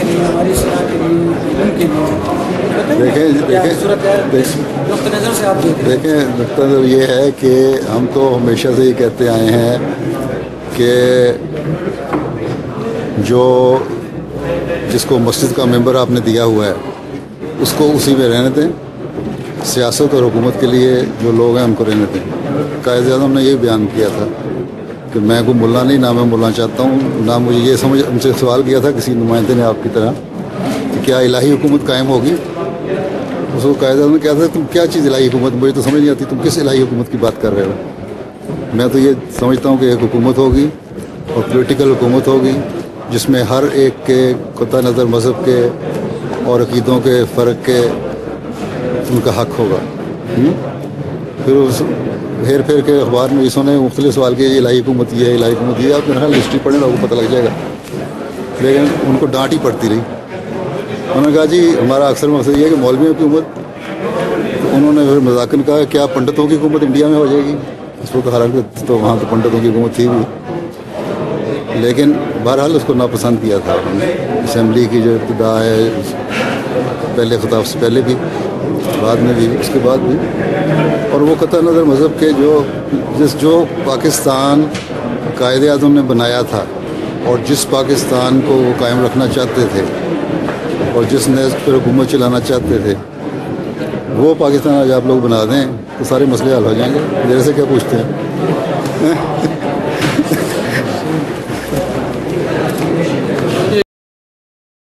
لیے, ہماری اصلاح کے لیے, علم کے لیے نقطۂ نظر سے آپ دیکھیں نقطۂ نظر یہ ہے کہ ہم تو ہمیشہ سے یہ کہتے آئے ہیں کہ جس کو مسجد کا ممبر آپ نے دیا ہوا ہے اس کو اسی میں رہنے دیں. سیاست اور حکومت کے لیے جو لوگ ہیں ان کو رہنے دیں. قائد اعظم نے یہ بیان کیا تھا کہ میں کوئی ملا نہیں, نہ میں ملا چاہتا ہوں, نہ مجھے یہ سمجھ. ان سے سوال کیا تھا کسی نمائندے نے آپ کی طرح کہ کیا الہی حکومت قائم ہوگی. اس کو قائد اعظم نے کہا تھا تم کیا چیز الہی حکومت, مجھے تو سمجھ نہیں آتی تم کس الہی حکومت کی بات کر رہے ہو. میں تو یہ سمجھتا ہوں کہ ایک حکومت ہوگی اور پولیٹیکل حکومت ہوگی جس میں ہر ایک کے قطع نظر مذہب کے اور عقیدوں کے فرق کے ان کا حق ہوگا. پھر اس پھیر پھیر کے اخبار میں اسوں نے مختلف سوال کیے یہ الہی حکومت یہ ہے, الہی حکومت یہ. آپ میرا خیال ہسٹری پڑھیں گا وہ پتہ لگ جائے گا. لیکن ان کو ڈانٹ ہی پڑتی رہی. انہوں نے کہا جی ہمارا اکثر مقصد یہ ہے کہ مولویوں کی حکومت. انہوں نے پھر مذاکر کہا کیا پنڈتوں کی حکومت انڈیا میں ہو جائے گی. اس وقت حالانکہ تو وہاں تو پنڈتوں کی حکومت تھی بھی, لیکن بہرحال اس کو ناپسند کیا تھا. اسمبلی کی جو ابتدا ہے پہلے خطاب سے پہلے بھی, بعد میں بھی, اس کے بعد بھی, اور وہ قطع نظر مذہب کے جو پاکستان قائد اعظم نے بنایا تھا اور جس پاکستان کو وہ قائم رکھنا چاہتے تھے اور جس نیز پر حکومت چلانا چاہتے تھے وہ پاکستان آج آپ لوگ بنا دیں تو سارے مسئلے حل ہو جائیں گے. میرے سے کیا پوچھتے ہیں؟